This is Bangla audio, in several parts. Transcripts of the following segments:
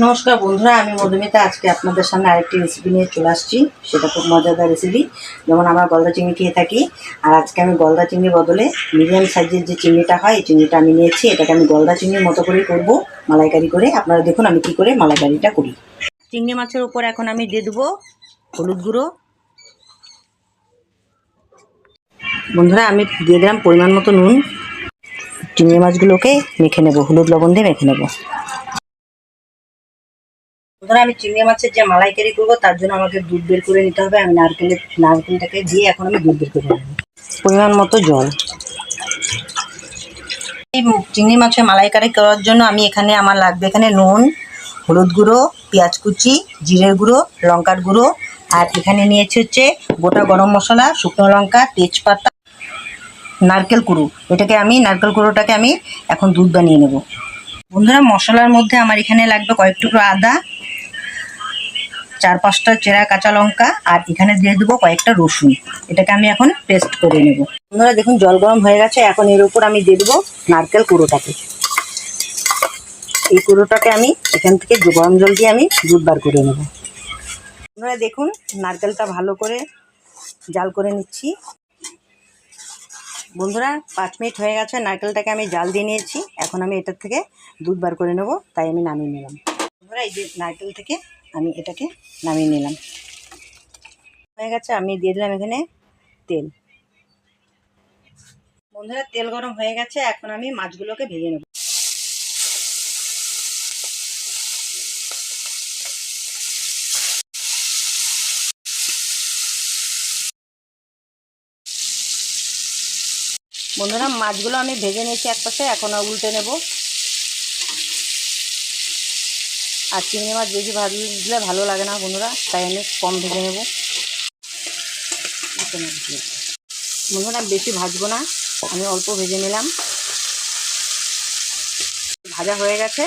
নমস্কার বন্ধুরা, আমি মধুমিতা। আজকে আপনাদের সামনে আরেকটি রেসিপি নিয়ে চলে আসছি। সেটা খুব মজাদার রেসিপি। যেমন আমরা গলদা চিংড়ি খেয়ে থাকি, আর আজকে আমি গলদা চিংড়ির বদলে মিডিয়াম সাইজের যে চিংড়িটা হয়, এই চিংড়িটা আমি নিয়েছি। এটাকে আমি গলদা চিংড়ির মতো করেই করবো, মালাইকারি করে। আপনারা দেখুন আমি কী করে মালাইকারিটা করি। চিংড়ি মাছের উপর এখন আমি দিয়ে দেবো হলুদ গুঁড়ো। বন্ধুরা, আমি দিয়ে দিলাম পরিমাণ মতো নুন। চিংড়ি মাছগুলোকে মেখে নেবো, হলুদ লবণ দিয়ে মেখে নেবো। বন্ধুরা, আমি চিংড়ি মাছের যে মালাইকারি করবো তার জন্য আমাকে দুধ বের করে নিতে হবে। আমি নারকেলটাকে দিয়ে এখন আমি দুধ বের করে নেব। পরিমাণ মতো জল। এই চিংড়ি মাছের মালাইকারি করার জন্য আমি আমার লাগবে এখানে নুন, হলুদ গুঁড়ো, পেঁয়াজ কুচি, জিরের গুঁড়ো, লঙ্কার গুঁড়ো, আর এখানে নিয়েছি হচ্ছে গোটা গরম মশলা, শুকনো লঙ্কা, তেজপাতা, নারকেল কুড়ো। নারকেল কুড়োটাকে আমি এখন দুধ বানিয়ে নেব। বন্ধুরা, মশলার মধ্যে আমার এখানে লাগবে কয়েক টুকরো আদা, 4-5টা চেরা কাঁচা লঙ্কা, আর এখানে দিয়ে দেবো কয়েকটা রসুন। এটাকে আমি এখন পেস্ট করে নেব। বন্ধুরা দেখুন, জল গরম হয়ে গেছে। এখন এর উপর আমি দিয়ে দেবো নারকেল কুড়োটাকে। এই কুড়োটাকে আমি এখান থেকে গরম জল দিয়ে আমি দুধ বার করে নেব। বন্ধুরা দেখুন, নারকেলটা ভালো করে জাল করে নিচ্ছি। বন্ধুরা 5 মিনিট হয়ে গেছে, নারকেলটাকে আমি জাল দিয়ে নিয়েছি। এখন আমি এটার থেকে দুধ বার করে নেব, তাই আমি নামিয়ে নিলাম। বন্ধুরা, এই যে নারকেল থেকে আমি এটাকে নামিয়ে নিলাম। হয়ে গেছে, আমি দিয়ে দিলাম এখানে তেল। বন্ধুরা, তেল গরম হয়ে গেছে। এখন আমি মাছগুলোকে ভেজে নেব। বন্ধুরা, মাছগুলো আমি ভেজে নিয়েছি এক পাশে, এখন উল্টে নেব। আর চিংড়ি মাছ বেশি ভাজলে ভালো লাগে না বন্ধুরা, তাই আমি কম ভেজে নেব। বন্ধুরা, বেশি ভাজবো না, আমি অল্প ভেজে নিলাম। ভাজা হয়ে গেছে,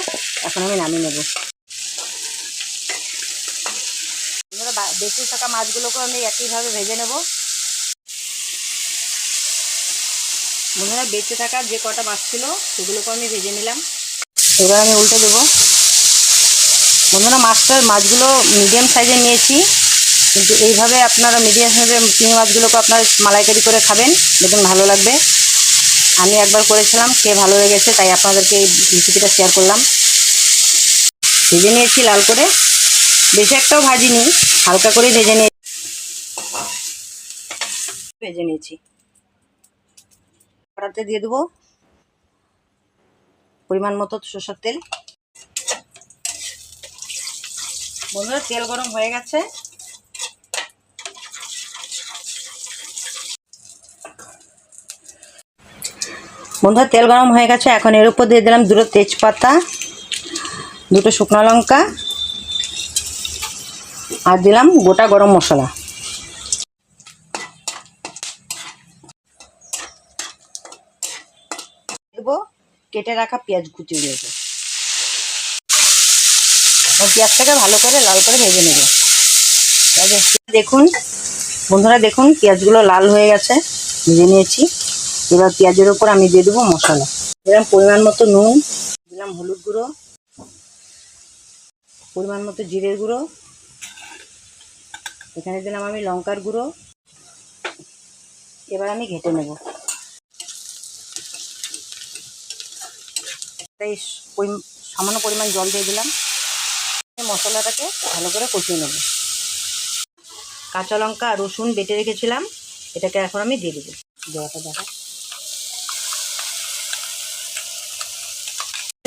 এখন আমি নামিয়ে নেব। বন্ধুরা, বেশি থাকা মাছগুলোকে আমি একইভাবে ভেজে নেব। বন্ধুরা, বেঁচে থাকা যে কটা মাছ ছিল সেগুলোকে আমি ভেজে নিলাম। এবার আমি উল্টে দেবো। বন্ধুরা, মাছগুলো মিডিয়াম সাইজের নিয়েছি, কিন্তু এইভাবে আপনারা মিডিয়াম সাইজের চিংড়ি মাছগুলোকে আপনারা মালাইকারি করে খাবেন, দেখুন ভালো লাগবে। আমি একবার করেছিলাম, খেয়ে ভালো লেগেছে, তাই আপনাদেরকে এই রেসিপিটা শেয়ার করলাম। ভেজে নিয়েছি লাল করে, বেশি একটাও ভাজিনি, হালকা করে ভেজে নিয়েছি। কড়াতে দিয়ে দেবো পরিমাণ মতো সরষের তেল। বন্ধুরা, তেল গরম হয়ে গেছে। বন্ধুরা, তেল গরম হয়ে গেছে। এখন এর উপর দিয়ে দিলাম 2টো তেজপাতা, 2টো শুকনো লঙ্কা, আর দিলাম গোটা গরম মশলা। দেবো কেটে রাখা পেঁয়াজ কুচি দিয়েছে। পেঁয়াজটাকে ভালো করে লাল করে ভেজে নেব। দেখুন বন্ধুরা, দেখুন পেঁয়াজগুলো লাল হয়ে গেছে, ভেজে নিয়েছি। এবার পেঁয়াজের উপর আমি দিয়ে দেবো মশলা। দিলাম পরিমাণ মতো নুন, দিলাম হলুদ গুঁড়ো, পরিমাণ মতো জিরের গুঁড়ো, এখানে দিলাম আমি লঙ্কার গুঁড়ো। এবার আমি ঘেটে নেব। তাই সামান্য পরিমাণ জল দিয়ে দিলাম। মশলাটাকে ভালো করে কষিয়ে নেব। কাঁচা লঙ্কা আর রসুন বেটে রেখেছিলাম, এটাকে এখন আমি দিয়ে দেবো।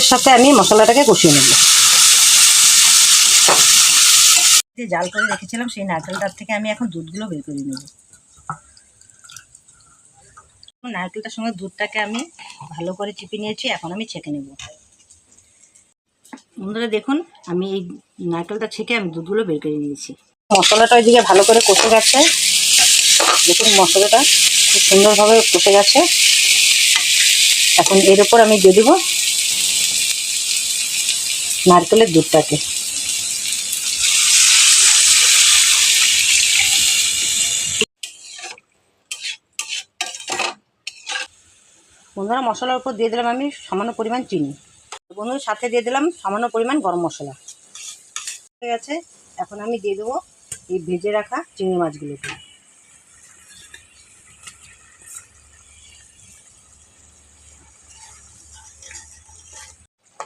এর সাথে আমি মশলাটাকে কষিয়ে নেব। যে জাল করে রেখেছিলাম সেই নারকেলটার থেকে আমি এখন দুধগুলো বের করে নেব। নারকেলটার সঙ্গে দুধটাকে আমি ভালো করে চিপে নিয়েছি, এখন আমি ছেঁকে নেব। বন্ধুরা দেখুন, আমি এই নারকেলটা ছেঁকে আমি দুধগুলো বের করে নিয়েছি। মশলাটা ওইদিকে ভালো করে কষে গেছে। দেখুন মশলাটা খুব সুন্দরভাবে কষে গেছে। এখন এর উপর আমি দিয়ে দেবো নারকেলের দুধটাকে। বন্ধুরা, মশলার উপর দিয়ে দিলাম আমি সামান্য পরিমাণ চিনি। বন্ধুরা, সাথে দিয়ে দিলাম সামান্য পরিমাণ গরম মশলা। হয়ে গেছে। এখন আমি দিয়ে দেবো এই ভেজে রাখা চিংড়ি মাছগুলোকে।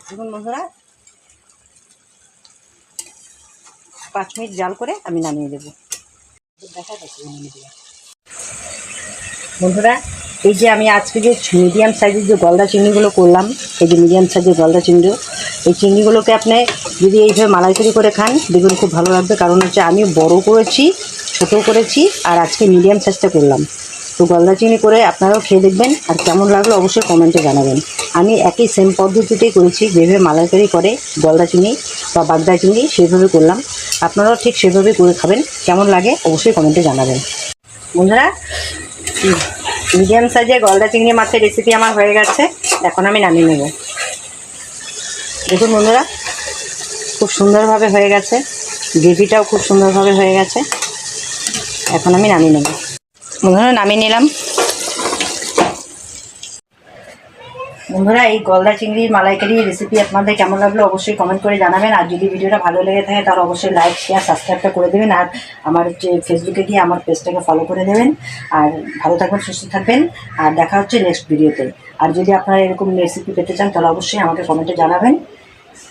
দেখুন বন্ধুরা, 5 মিনিট জাল করে আমি নামিয়ে দেবো। দেখা যাচ্ছে বন্ধুরা, এই যে আমি আজকে যে মিডিয়াম সাইজের যে গলদা চিংড়িগুলো করলাম, এই যে মিডিয়াম সাইজের গলদা চিংড়ি, এই চিংড়িগুলোকে আপনি যদি এইভাবে মালাইকারি করে খান দেখুন খুব ভালো লাগবে। কারণ হচ্ছে আমি বড় করেছি, ছোটো করেছি, আর আজকে মিডিয়াম সাইজটা করলাম। তো গলদা চিংড়ি করে আপনারাও খেয়ে দেখবেন, আর কেমন লাগলো অবশ্যই কমেন্টে জানাবেন। আমি একই সেম পদ্ধতিতেই করেছি, যেভাবে মালাইকারি করে গলদা চিংড়ি বা বাগদা চিংড়ি সেভাবে করলাম। আপনারাও ঠিক সেভাবে করে খাবেন, কেমন লাগে অবশ্যই কমেন্টে জানাবেন। বন্ধুরা, মিডিয়াম সাইজের গলদা চিংড়ি মাছের রেসিপি আমার হয়ে গেছে। এখন আমি নামিয়ে নেব। দেখুন বন্ধুরা, খুব সুন্দরভাবে হয়ে গেছে, গ্রেভিটাও খুব সুন্দরভাবে হয়ে গেছে। এখন আমি নামিয়ে নেব। বন্ধুরা, নামিয়ে নিলাম। বন্ধুরা, এই গলদা চিংড়ির মালাইকারি রেসিপি আপনাদের কেমন লাগলো অবশ্যই কমেন্ট করে জানাবেন। আর যদি ভিডিওটা ভালো লেগে থাকে তাহলে অবশ্যই লাইক, শেয়ার, সাবস্ক্রাইবটা করে দেবেন। আর আমার হচ্ছে ফেসবুকে গিয়ে আমার পেজটাকে ফলো করে দেবেন। আর ভালো থাকবেন, সুস্থ থাকবেন, আর দেখা হচ্ছে নেক্সট ভিডিওতে। আর যদি আপনারা এরকম রেসিপি পেতে চান তাহলে অবশ্যই আমাকে কমেন্টে জানাবেন।